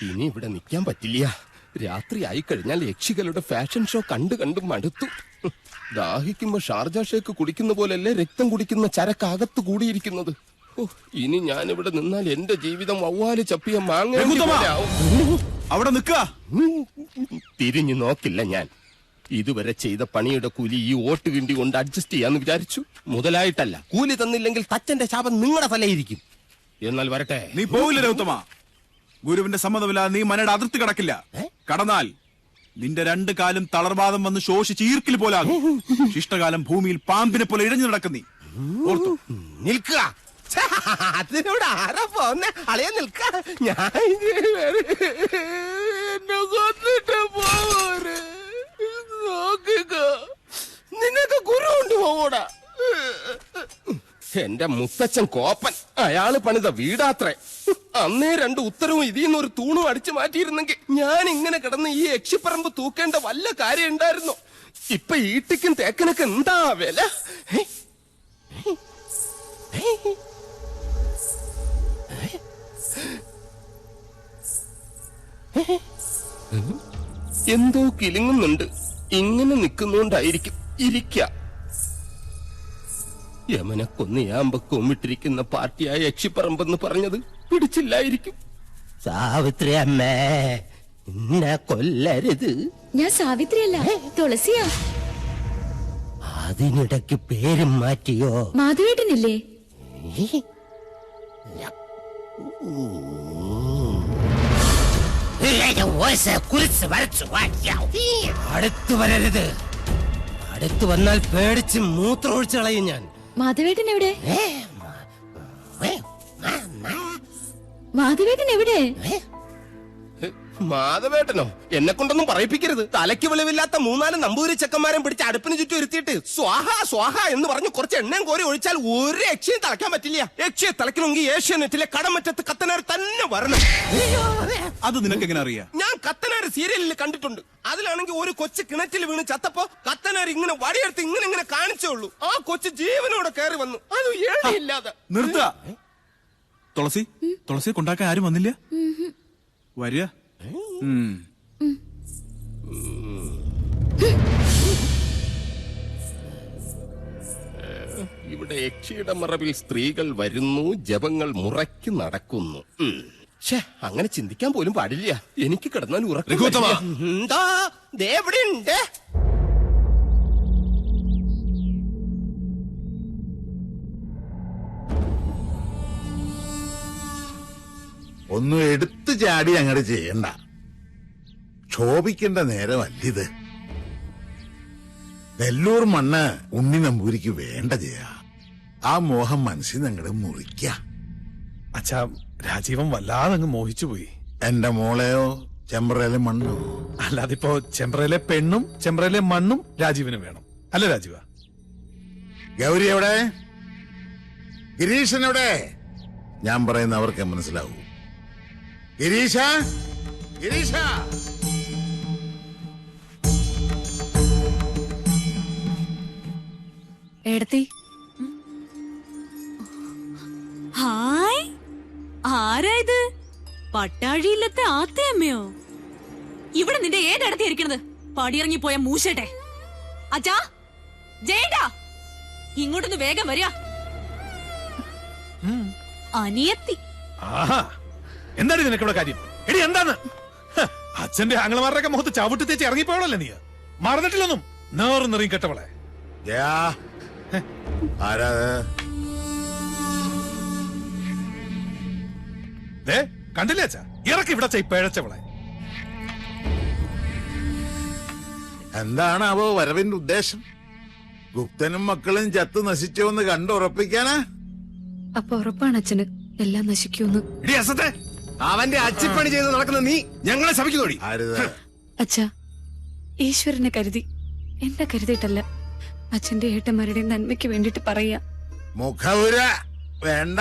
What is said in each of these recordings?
ഇനി ഇവിടെ നിൽക്കാൻ പറ്റില്ല. രാത്രി ആയി കഴിഞ്ഞാൽ യക്ഷികളുടെ ഫാഷൻ ഷോ കണ്ടു മടുത്തു. ദാഹിക്കുമ്പോ ഷാർജ ഷേക്ക് കുടിക്കുന്ന പോലെയല്ലേ രക്തം കുടിക്കുന്ന ചരക്കകത്ത് കൂടിയിരിക്കുന്നത്. ഇനി ഞാനിവിടെ നിന്നാൽ എന്റെ ജീവിതം വവ്വാല് ചപ്പിയ മാങ്ങ. അവിടെ നിൽക്ക. തിരിഞ്ഞു നോക്കില്ല ഞാൻ. ഇതുവരെ ചെയ്ത പണിയുടെ കൂലി ഈ ഓട്ട് കിണ്ടി കൊണ്ട് അഡ്ജസ്റ്റ് ചെയ്യാന്ന് വിചാരിച്ചു. മുതലായിട്ടല്ല. കൂലി തന്നില്ലെങ്കിൽ തച്ചന്റെ ശാപം നിങ്ങളുടെ തലയിരിക്കും. എന്നാൽ വരട്ടെ. നീ പോവില്ല രൗത്തമ. ഗുരുവിന്റെ സമ്മതമില്ലാതെ നീ മനയുടെ അതിർത്തി കടക്കില്ല. കടന്നാൽ നിന്റെ 2 കാലും തളർവാദം വന്ന് ശോഷിച്ച് ഈർക്കിൽ പോലാകും. ശിഷ്ടകാലം ഭൂമിയിൽ പാമ്പിനെ പോലെ ഇഴഞ്ഞു നടക്കും. നീ ഓർത്തു നിൽക്കുക. അതിനോട് ആരാ പോന്നെ? അളയ നിൽക്ക. ഞാൻ നോക്കുക. നിനക്ക് ഗുരു കൊണ്ട് പോകൂടാ. എന്റെ മുത്തച്ഛൻ കോപ്പൻ. അയാള് പണിത വീടാത്രേ. അന്നേ 2 ഉത്തരവും ഇതിന്നൊരു തൂണും അടിച്ചു മാറ്റിയിരുന്നെങ്കിൽ ഞാൻ ഇങ്ങനെ കിടന്ന് ഈ യക്ഷിപ്പറമ്പ് തൂക്കേണ്ട വല്ല കാര്യം ഉണ്ടായിരുന്നോ? ഇപ്പൊ ഈട്ടിക്കും തേക്കനൊക്കെ എന്താ വില? എന്തോ കിലുങ്ങുന്നുണ്ട്. ഇങ്ങനെ നിൽക്കുന്നോണ്ടായിരിക്കും. ഇരിക്ക. യമനെ കൊന്നയാമ്പ കൊമ്മിട്ടിരിക്കുന്ന പാർട്ടിയായ യക്ഷിപ്പറമ്പെന്ന് പറഞ്ഞത് പിടിച്ചില്ലായിരിക്കും. സാവിത്രി അമ്മേ, എന്നെ കൊല്ലരുത്. ഞാൻ സാവിത്രിയല്ല, തുളസിയാ. അതിനിടയ്ക്ക് പേരും മാറ്റിയോ? മാധവേട്ടനില്ലേ? അടുത്തു വരരുത്. അടുത്തു വന്നാൽ പേടിച്ച് മൂത്രം ഒഴിച്ചു കളയും ഞാൻ. മാധവേട്ടൻ എവിടെ? മാധവേട്ടൻ എവിടെ? മാധവേട്ടനോ? എന്നെ കൊണ്ടൊന്നും പറയിപ്പിക്കരുത്. തലയ്ക്ക് വെളിവില്ലാത്ത 3-4 നമ്പൂരി ചെക്കന്മാരെ പിടിച്ച് അടുപ്പിന് ചുറ്റും ഇരുത്തിയിട്ട് സ്വാഹ സ്വാഹ എന്ന് പറഞ്ഞ് കുറച്ച് എണ്ണയും കോരി ഒഴിച്ചാൽ ഒരു യക്ഷിയും തളയ്ക്കാൻ പറ്റില്ല. യക്ഷിയെ തളയ്ക്കണമെങ്കിൽ ഏഷ്യാനെറ്റിലെ കടമറ്റത്ത് കത്തനാർ തന്നെ വരണം. അത് നിനക്ക് എങ്ങനെ അറിയാം? ഞാൻ കത്തനാർ സീരിയലിൽ കണ്ടിട്ടുണ്ട്. അതിലാണെങ്കിൽ ഒരു കൊച്ചു കിണറ്റിൽ വീണ് ചത്തപ്പോ കത്തനാർ ഇങ്ങനെ വടിയെടുത്ത് ഇങ്ങനെ കാണിച്ചേ ഉള്ളൂ. ആ കൊച്ചു ജീവനോടെ കയറി വന്നു. അത് ഏഴില്ലാതെ. നിർത്ത. തുളസി കൊണ്ടാക്കാൻ ആരും വന്നില്ല. വരിക. ഇവിടെ യക്ഷിയുടെ മറവിൽ സ്ത്രീകൾ വരുന്നു, ജപങ്ങൾ മുറയ്ക്ക് നടക്കുന്നു. അങ്ങനെ ചിന്തിക്കാൻ പോലും പാടില്ല. എനിക്ക് കിടന്നാൽ ഉറക്കം. എവിടെയുണ്ട്? ഒന്നും എടുത്തു ചാടി അങ്ങോട്ട് ചെയ്യണ്ട. ക്ഷോഭിക്കേണ്ട നേരമല്ലിത്. നെല്ലൂർ മണ്ണ് ഉണ്ണി നമ്പൂരിക്ക് വേണ്ട ചെയ്യാ. ആ മോഹം മനസ്സിൽ അങ്ങോട്ട് മുറിക്ക. അച്ഛാ, രാജീവൻ വല്ലാതെ അങ്ങ് മോഹിച്ചുപോയി. എന്റെ മോളെയോ? ചെമ്പ്രയിലെ മണ്ണോ? അല്ലാതിപ്പോ ചെമ്പ്രയിലെ പെണ്ണും ചെമ്പ്രയിലെ മണ്ണും രാജീവിന് വേണം, അല്ല രാജീവ? ഗൗരി എവിടെ? ഗിരീശൻ എവിടെ? ഞാൻ പറയുന്ന അവർക്ക് മനസ്സിലാവൂ. ഗിരീശ, ഗിരീശ. എടത്തി. ഹായ്, ആരായത്? പട്ടാഴിയില്ലത്തെ ആത്തയമ്മയോ? ഇവിടെ നിന്റെ ഏതടത്തി ഇരിക്കണത്? പടിയിറങ്ങിപ്പോയ മൂശട്ടെ. അച്ഛാ, ജയേട്ടാ, ഇങ്ങോട്ടൊന്ന് വേഗം വരിക. അനിയത്തി. ആഹാ, എന്താണ് നിനക്കിവിടെ കാര്യം? എടി എന്താണ്? അച്ഛന്റെ ആംഗ്ലമാരുടെയൊക്കെ മുഖത്ത് ചവിട്ടി തേച്ച് ഇറങ്ങിപ്പോളല്ലേ നീ? മറന്നിട്ടില്ലൊന്നും. നേർന്നെറിയും കെട്ടവളെ. കണ്ടില്ലേ അച്ഛാ? ഇറക്കി ഇവിടെ പിഴച്ചവളെ. എന്താണാവോ വരവിന്റെ ഉദ്ദേശം? ഗുപ്തനും മക്കളും ചത്തു നശിച്ചോന്ന് കണ്ടുറപ്പിക്കാനാ? അപ്പൊ ഉറപ്പാണ് അച്ഛന് എല്ലാം നശിക്കൂന്ന്. അവന്റെ അച്ചിപ്പണി ചെയ്ത് നടക്കുന്ന നീ ഞങ്ങളെ ശപിക്കുന്നോടി. അച്ഛാ, ഈശ്വരനെ കരുതി, എന്നെ കരുതിയിട്ടല്ല. അച്ഛന്റെ ഏട്ടന്മാരുടെ നന്മയ്ക്ക് വേണ്ടിട്ട് പറയാ. മുഖവുര വേണ്ട.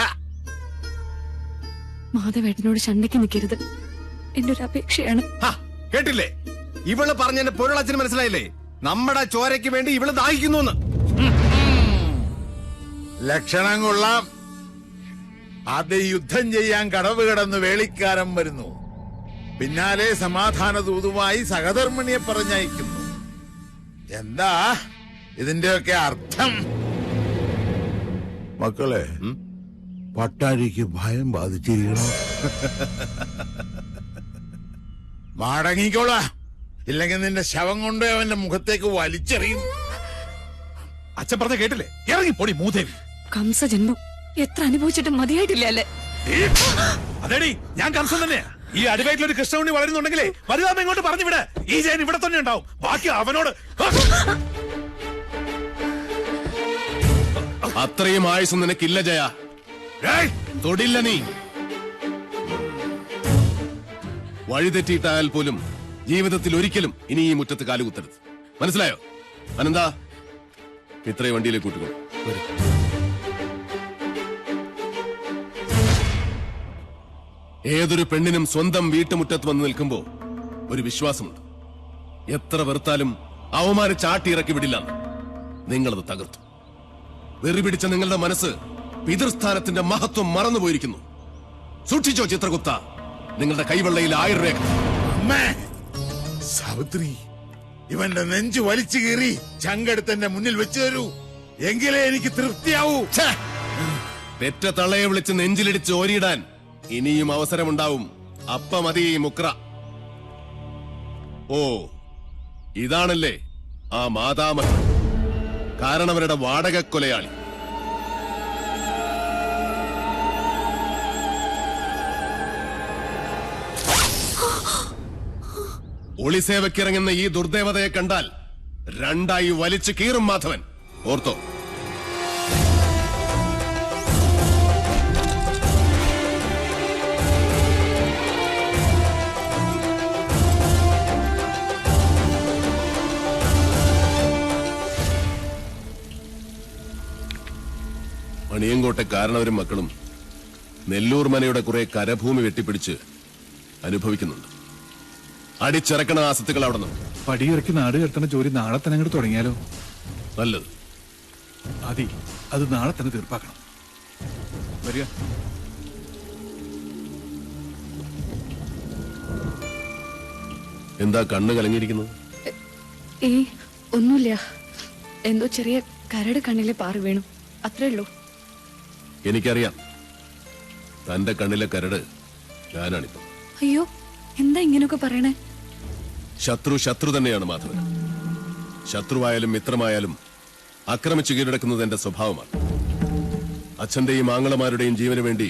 മാധവേട്ടനോട് ചണ്ടയ്ക്ക് നിൽക്കരുത്. എന്റെ ഒരു അപേക്ഷയാണ്. കേട്ടില്ലേ? ഇവള് പറഞ്ഞെന്റെ പൊരുളച്ഛന് മനസ്സിലായില്ലേ? നമ്മുടെ ചോരയ്ക്ക് വേണ്ടി ഇവള് ദാഹിക്കുന്നു. ലക്ഷണം കൊള്ളാം. ആദ്യം യുദ്ധം ചെയ്യാൻ കടവ് കിടന്ന് വേളിക്കാരൻ വരുന്നു. പിന്നാലെ സമാധാന ദൂതുമായി സഹധർമ്മിണിയെ പറഞ്ഞയക്കുന്നു. എന്താ ഇതിന്റെയൊക്കെ അർത്ഥം? മക്കളെ, പട്ടാഴിക്ക് ഭയം ബാധിച്ചിരിക്കണോ? മടങ്ങിക്കോളാ, ഇല്ലെങ്കിൽ നിന്റെ ശവം കൊണ്ട് അവന്റെ മുഖത്തേക്ക് വലിച്ചെറിയും. അച്ഛൻ പറഞ്ഞ കേട്ടില്ലേ? ഇറങ്ങി പൊടി മൂദേവി. കംസജന്മം എത്ര അനുഭവിച്ചിട്ടും മതിയായിട്ടില്ല അല്ലേ? അതേടി, ഞാൻ കംസൻ തന്നെയാ. ഈ അടിവയറ്റിലൊരു കൃഷ്ണുണ്ണി വളരുന്നുണ്ടെങ്കിലേ വലുതാമ ഇങ്ങോട്ട് പറഞ്ഞു വിട്. ഈ ജയൻ ഇവിടെ തന്നെ ഉണ്ടാവും. ബാക്കി അവനോട്. അത്രയും ആയുസ് നിനക്കില്ല ജയ. തൊടില്ല നീ. വഴിതെറ്റിയിട്ടായാൽ പോലും ജീവിതത്തിൽ ഒരിക്കലും ഇനി ഈ മുറ്റത്ത് കാലുകുത്തരുത്. മനസ്സിലായോ? അനന്താ, ഇത്രയും വണ്ടിയിലേക്ക് കൂട്ടുകൊള്ളു. ഏതൊരു പെണ്ണിനും സ്വന്തം വീട്ടുമുറ്റത്ത് വന്ന് നിൽക്കുമ്പോ ഒരു വിശ്വാസമുണ്ട്. എത്ര വെറുത്താലും അവമാനിച്ച് ആട്ടിയിറക്കി വിടില്ലെന്ന്. നിങ്ങളത് തകർത്തു. വെറി പിടിച്ച നിങ്ങളുടെ മനസ്സ് പിതൃസ്ഥാനത്തിന്റെ മഹത്വം മറന്നുപോയിരിക്കുന്നു. സൂക്ഷിച്ചോ ചിത്രഗുപ്ത, നിങ്ങളുടെ കൈവെള്ളയിൽ 1000 രേഖ. അമ്മേ, സാവിത്രി, ഇവന്റെ നെഞ്ചു വലിച്ചു കീറി ചങ്കെടുത്ത് എന്റെ മുന്നിൽ വെച്ചു തരൂ. എങ്കിലേ എനിക്ക് തൃപ്തിയാവൂ. പെറ്റ തള്ളയെ വിളിച്ച് നെഞ്ചിലിടിച്ച് ഓരിയിടാൻ ഇനിയും അവസരമുണ്ടാവും. അപ്പ മതി മുക്ര. ഓ, ഇതാണല്ലേ ആ മാതാമഹൻ, കാരണവരുടെ വാടക കൊലയാളി. ഒളിസേവക്കിറങ്ങുന്ന ഈ ദുർദേവതയെ കണ്ടാൽ 2 വലിച്ചു കീറും മാധവൻ. ഓർത്തോ? മണിയങ്കോട്ടെ കാരണവരും മക്കളും നെല്ലൂർ മനയുടെ കുറെ കരഭൂമി വെട്ടിപ്പിടിച്ച് അനുഭവിക്കുന്നുണ്ട്. അടിച്ചിറക്കണ ആസത്തുകൾ അവിടെ നിന്ന്. പടിയിറക്കി നാട് കെട്ടണ ജോലി നാളെ തന്നെ അങ്ങോട്ട് തുടങ്ങിയാലോ? നല്ലത്. അതി അത് നാളെ തന്നെ തീർപ്പാക്കണം. വരിക. എന്താ കണ്ണ് കലങ്ങിയിരിക്കുന്നത്? ഒന്നുമില്ല, എന്തോ ചെറിയ കരട് കണ്ണിലെ പാറി വീണു, അത്രേ ഉള്ളൂ. എനിക്കറിയാം, തന്റെ കണ്ണിലെ കരട് ഞാനാണിപ്പം. അയ്യോ, എന്താ ഇങ്ങനെയൊക്കെ പറയണേ? ശത്രു തന്നെയാണ് മാധവൻ. ശത്രുവായാലും മിത്രമായാലും ആക്രമിച്ചു കീഴടക്കുന്നത് എന്റെ സ്വഭാവമാണ്. അച്ഛന്റെയും ആങ്ങളമാരുടെയും ജീവന് വേണ്ടി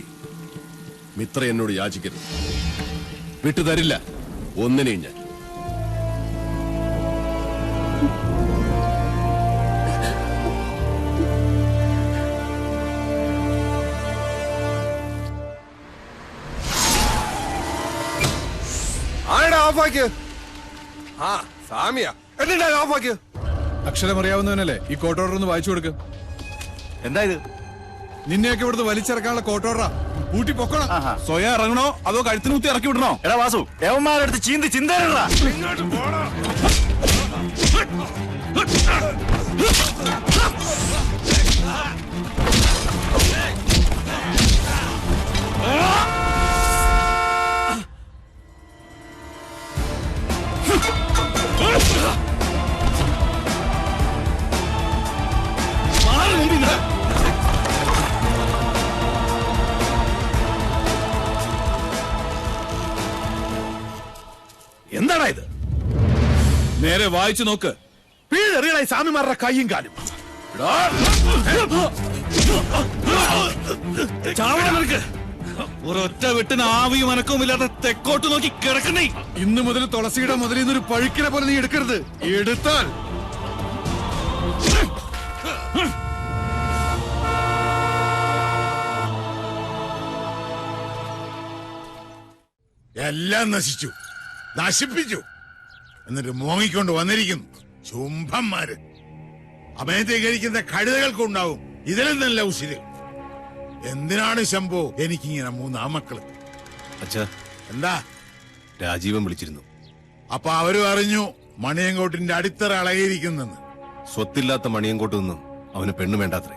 മിത്ര എന്നോട് യാചിക്കരുത്. വിട്ടുതരില്ല ഒന്നിനെയും ഞാൻ. അക്ഷരമറിയാവുന്നവനല്ലേ ഈ കോർട്ട് ഓർഡർ ഒന്ന് വായിച്ചു കൊടുക്ക്. എന്താ ഇത്? നിന്നെയൊക്കെ ഇവിടുന്ന് വലിച്ചിറക്കാനുള്ള കോർട്ട് ഓർഡറാ. കൂട്ടി പൊക്കണം. സ്വയം ഇറങ്ങണോ അതോ കഴുത്തിന് കുത്തി ഇറക്കി വിടണോ? എടാ വാസു, യവന്മാരെടുത്ത് ചീന്തി ചിന്തയിലടാ. എന്താടാ ഇത്? നേരെ വായിച്ചു നോക്ക്. വീഴറിയടായി സ്വാമിമാരുടെ കൈയും കാലും. ഒരൊറ്റ വെട്ടിന് ആവിയും അനക്കവും ഇല്ലാതെ തെക്കോട്ട് നോക്കി കിടക്കണേ. ഇന്ന് മുതൽ തുളസിയുടെ മുതലിൽ നിന്നൊരു പഴുക്കിനെ പോലെ നീ എടുക്കരുത്. എടുത്താൽ എല്ലാം നശിച്ചു, നശിപ്പിച്ചു. എന്നിട്ട് മോങ്ങിക്കൊണ്ട് വന്നിരിക്കുന്നു ചുംബന്മാര്. അഭയത്തെ കഴിക്കുന്ന കഴുതകൾക്കുണ്ടാവും ഇതിലും നല്ല ഉശിര്. എന്തിനാണ് ശംഭോ എനിക്കിങ്ങനെ 3 ആമക്കള്? അച്ഛാ, എന്താ? രാജീവൻ വിളിച്ചിരുന്നു. അപ്പൊ അവരും അറിഞ്ഞു മണിയങ്കോട്ടിന്റെ അടിത്തറ അളകിയിരിക്കുന്നെന്ന്. സ്വത്തില്ലാത്ത മണിയങ്കോട്ട് നിന്നും അവന് പെണ്ണു വേണ്ടാത്രേ.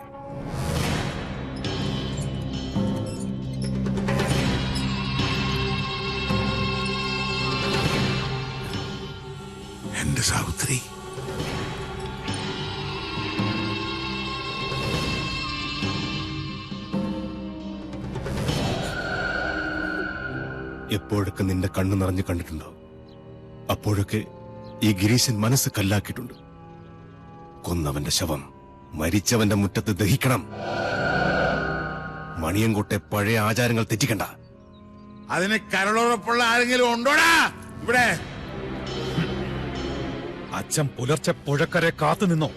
എന്റെ സാവിത്രി. എപ്പോഴൊക്കെ നിന്റെ കണ്ണു നിറഞ്ഞു കണ്ടിട്ടുണ്ടോ അപ്പോഴൊക്കെ ഈ ഗിരീശൻ മനസ്സ് കല്ലാക്കിയിട്ടുണ്ട്. കൊന്നവന്റെ ശവം മരിച്ചവന്റെ മുറ്റത്ത് ദഹിക്കണം. മണിയൻകോട്ടെ പഴയ ആചാരങ്ങൾ തെറ്റിക്കണ്ട. അതിന് കരളുറപ്പുള്ള ആരെങ്കിലും ഉണ്ടോടാ ഇവിടെ? അച്ഛൻ പുലർച്ചെ പുഴക്കരെ കാത്തു നിന്നോ?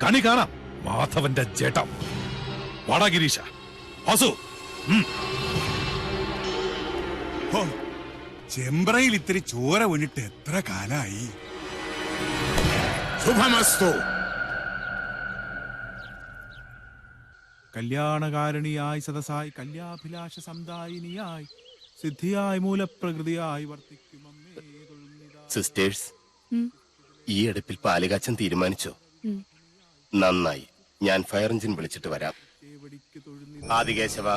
കണി കാണാം മാധവന്റെ ചേട്ടം. വാടാ ഗിരീശ. വാസു. ചെമ്പ്രയിൽ ഇത്തിരി ചോര വീണിട്ട് എത്ര കാലായി. ശുഭമസ്തു. കല്യാണകാരണിയായി സദസായി കല്യാഭിലാഷ സമുദായിനിയായി സിദ്ധിയായി മൂലപ്രകൃതിയായി വർത്തിക്കും സിസ്റ്റേഴ്സ്, ഈ അടുപ്പിൽ പാലുകാച്ചൻ തീരുമാനിച്ചോ? നന്നായി. ഞാൻ ഫയർ എഞ്ചിൻ വിളിച്ചിട്ട് വരാം. ആദികേശവ,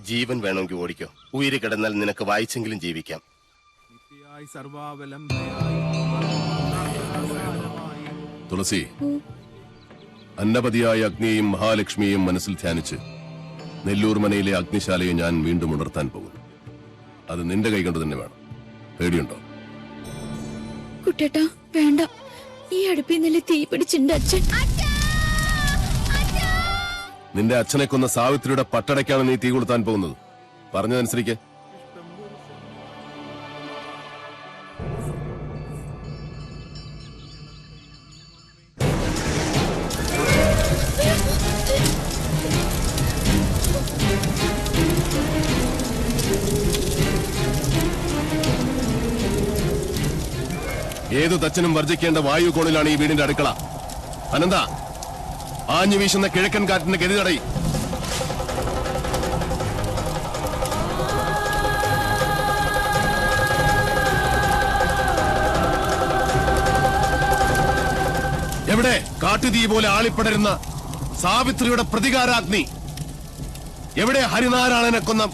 ജീവൻ വേണമെങ്കിൽ ഓടിക്കോ. ഉയിര് കിടന്നാൽ നിനക്ക് വായിച്ചെങ്കിലും ജീവിക്കാം. തുളസി, അന്നപതിയായ അഗ്നിയെയും മഹാലക്ഷ്മിയെയും മനസ്സിൽ ധ്യാനിച്ച് നെല്ലൂർ മനയിലെ അഗ്നിശാലയെ ഞാൻ വീണ്ടും ഉണർത്താൻ പോകുന്നു. അത് നിന്റെ കൈകൊണ്ട് തന്നെ വേണം. പേടിയുണ്ടോ? കുട്ടേട്ടാ വേണ്ട, ഈ അടുപ്പിൽ നല്ല തീ പിടിച്ചിട്ടുണ്ട് അച്ഛൻ. നിന്റെ അച്ഛനെ കൊന്ന സാവിത്രിയുടെ പട്ടടയ്ക്കാണ് നീ തീ കൊളുത്താൻ പോകുന്നത്. പറഞ്ഞതനുസരിക്ക്. ഏതു തച്ചനും വർജിക്കേണ്ട വായു കോണിലാണ് ഈ വീടിന്റെ അടുക്കള. അനന്ത, ആഞ്ഞു വീശുന്ന കിഴക്കൻ കാറ്റിന്റെ ഗതി തടയി. എവിടെ കാട്ടുതീ പോലെ ആളിപ്പടരുന്ന സാവിത്രിയുടെ പ്രതികാരാഗ്നി? എവിടെ ഹരിനാരായണനെ കൊന്ന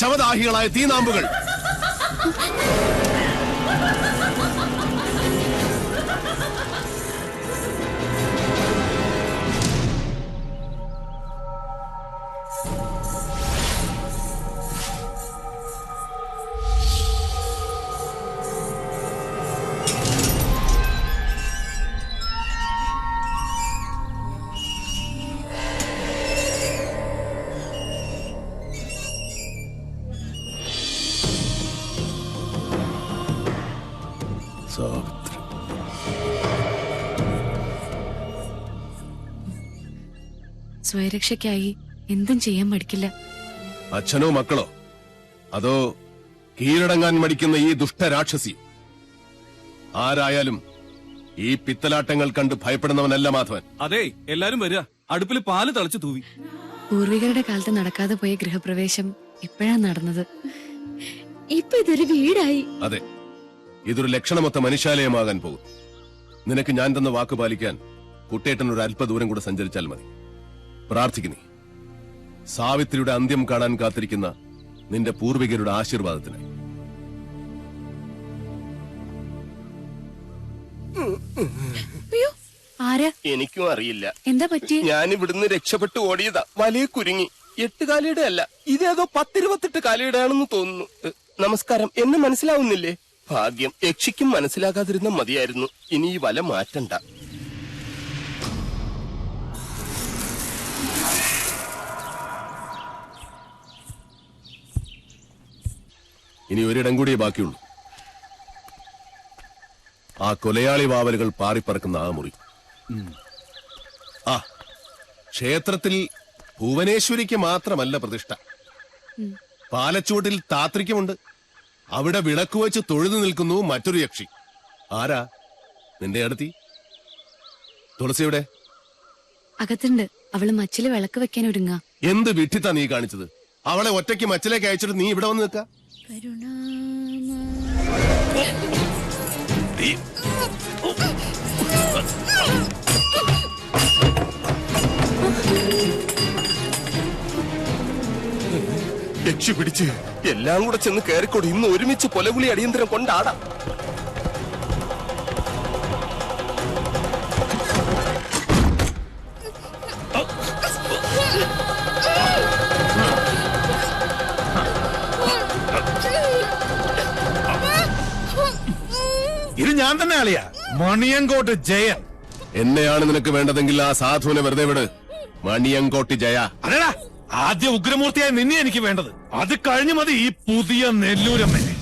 ശവദാഹികളായ തീനാമ്പുകൾ? സ്വയരക്ഷയ്ക്കായി എന്തും ചെയ്യാൻ മടിക്കില്ല. അച്ഛനോ മക്കളോ, അതോ കീഴടങ്ങാൻ മടിക്കുന്ന ഈ ദുഷ്ടരാക്ഷസി? ആരായാലും ഈ പിത്തലാട്ടങ്ങൾ കണ്ട് ഭയപ്പെടുന്നവനല്ല മാധവൻ. അതെ, എല്ലാരും വരിക. അടുപ്പിൽ പാല് തളിച്ചു തൂവി. പൂർവികരുടെ കാലത്ത് നടക്കാതെ പോയ ഗൃഹപ്രവേശം ഇപ്പോഴാ നടന്നത്. ഇപ്പൊ ഇതൊരു വീടായി. അതെ, ഇതൊരു ലക്ഷണമൊത്ത മനുഷ്യാലയമാകാൻ പോകും. നിനക്ക് ഞാൻ തന്ന വാക്ക് പാലിക്കാൻ കുട്ടേട്ടൻ ഒരു അല്പദൂരം കൂടെ സഞ്ചരിച്ചാൽ മതി. പ്രാർത്ഥിക്കുന്നേ, സാവിത്രിയുടെ അന്ത്യം കാണാൻ കാത്തിരിക്കുന്ന നിന്റെ പൂർവികരുടെ ആശീർവാദത്തിനായി. ആരാ? എനിക്കും അറിയില്ല. എന്താ പറ്റി? ഞാൻ ഇവിടുന്ന് രക്ഷപ്പെട്ടു ഓടിയതാ. വലിയ കുരുങ്ങി. 8 കാലിയുടെ അല്ല, ഇതേതോ 10-28 കാലിയുടെ ആണെന്ന് തോന്നുന്നു. നമസ്കാരം. എന്നെ മനസ്സിലാവുന്നില്ലേ? ഭാഗ്യം. യക്ഷിക്കും മനസ്സിലാകാതിരുന്ന മതിയായിരുന്നു. ഇനി ഈ വല മാറ്റണ്ട. ഇനി ഒരിടം കൂടിയേ ബാക്കിയുള്ളൂ. ആ കൊലയാളി വാവലുകൾ പാറിപ്പറക്കുന്ന ആ മുറി. ആ ക്ഷേത്രത്തിൽ ഭുവനേശ്വരിക്ക് മാത്രമല്ല പ്രതിഷ്ഠ. പാലച്ചൂട്ടിൽ താത്രിക്കുമുണ്ട്. അവിടെ വിളക്ക് വെച്ച് തൊഴുതു നിൽക്കുന്നു മറ്റൊരു യക്ഷി. ആരാ? നിന്റെ അടുത്തി തുളസിയുടെ അകത്തുണ്ട്. അവള് മച്ചില് വിളക്ക് വെക്കാൻ ഒരുങ്ങാ. എന്ത് വിട്ടിത്താ നീ കാണിച്ചത്? അവളെ ഒറ്റയ്ക്ക് മച്ചിലേക്ക് അയച്ചിട്ട് നീ ഇവിടെ വന്ന് നിൽക്ക. യക്ഷി പിടിച്ച് എല്ലാം കൂടെ ചെന്ന് കയറിക്കൊടി. ഇന്ന് ഒരുമിച്ച് കൊലകുളി അടിയന്തരം കൊണ്ടാടാം. ഞാൻ തന്നെ അളിയ മണിയങ്കോട്ട് ജയൻ. എന്നെയാണ് നിനക്ക് വേണ്ടതെങ്കിൽ ആ സാധുവിനെ വെറുതെ വിട്. മണിയങ്കോട്ടി ജയ. അല്ലടാ, ആദ്യ ഉഗ്രമൂർത്തിയായ നിന്നെ എനിക്ക് വേണ്ടത്. അത് കഴിഞ്ഞു മതി ഈ പുതിയ നെല്ലൂരമ്മനെ.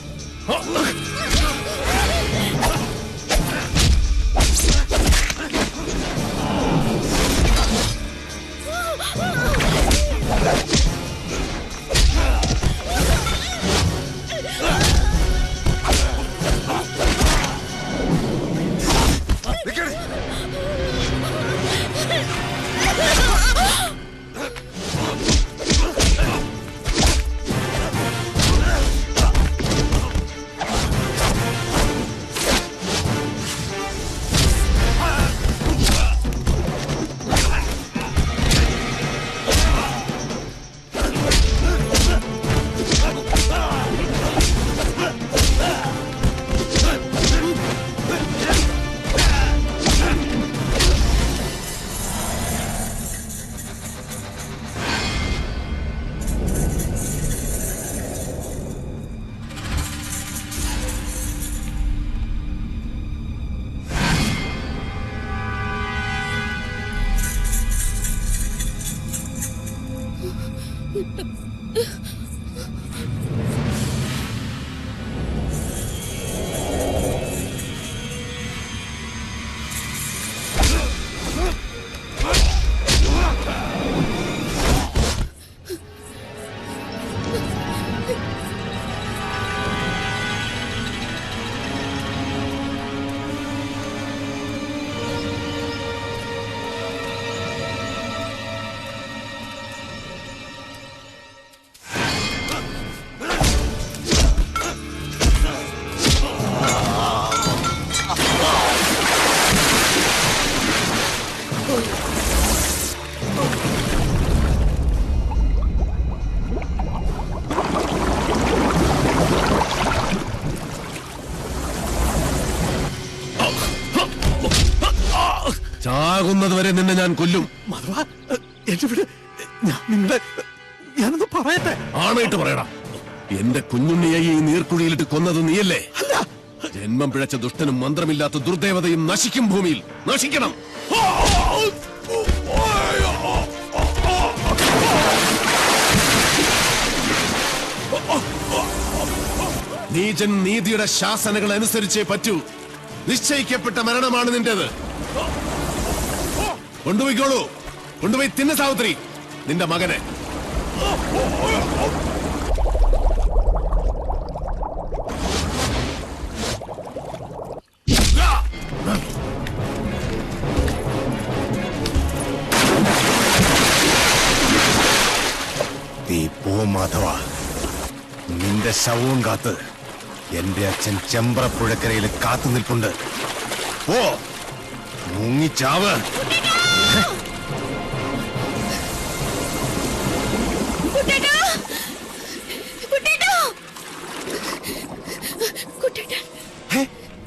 ചാകുന്നത് വരെ നിന്നെ ഞാൻ കൊല്ലും. ഞാനൊന്ന് പറയട്ടെ. ആണായിട്ട് പറയടാ. എന്റെ കുഞ്ഞുണ്ണിയെ ഈ നീർക്കുഴിയിലിട്ട് കൊന്നത് നീയല്ലേ? ജന്മം പിഴച്ച ദുഷ്ടനും മന്ത്രമില്ലാത്ത ദുർദേവതയും നശിക്കും. ഭൂമിയിൽ നശിക്കണം. നീചൻ നീതിയുടെ ശാസനകൾ അനുസരിച്ചേ പറ്റൂ. നിശ്ചയിക്കപ്പെട്ട മരണമാണ് നിന്റേത്. കൊണ്ടുപോയിക്കോളൂ. കൊണ്ടുപോയി തിന്ന സാവിത്രി നിന്റെ മകനെ. നീ പോ മാധവ. നിന്റെ ശവവും കാത്ത് എന്റെ അച്ഛൻ ചെമ്പ്രപ്പുഴക്കരയിൽ കാത്തു നിൽപ്പുണ്ട്. പോ, മുങ്ങിച്ചാവ്.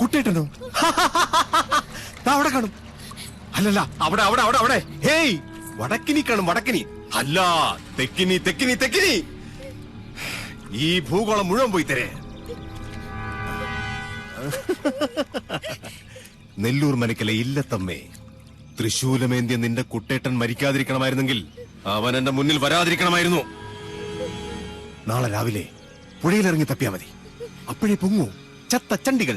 കുട്ടേട്ടനോ? അവിടെ കാണും. അല്ലല്ല, അവിടെ അവിടെ അവിടെ അവിടെ. ഹേയ്, വടക്കിനി കാണും. വടക്കിനി അല്ല, തെക്കിനി തെക്കിനി തെക്കിനി. ഈ ഭൂഗോളം മുഴുവൻ പോയി തരേ. നെല്ലൂർ മനക്കലെ ഇല്ലത്തമ്മേ, തൃശൂലമേന്തിയ നിന്റെ കുട്ടേട്ടൻ മരിക്കാതിരിക്കണമായിരുന്നെങ്കിൽ അവൻ എന്റെ മുന്നിൽ വരാതിരിക്കണമായിരുന്നു. നാളെ രാവിലെ പുഴയിലിറങ്ങി തപ്പിയാ മതി. അപ്പോഴേ പൊങ്ങൂ ചത്ത ചണ്ടികൾ.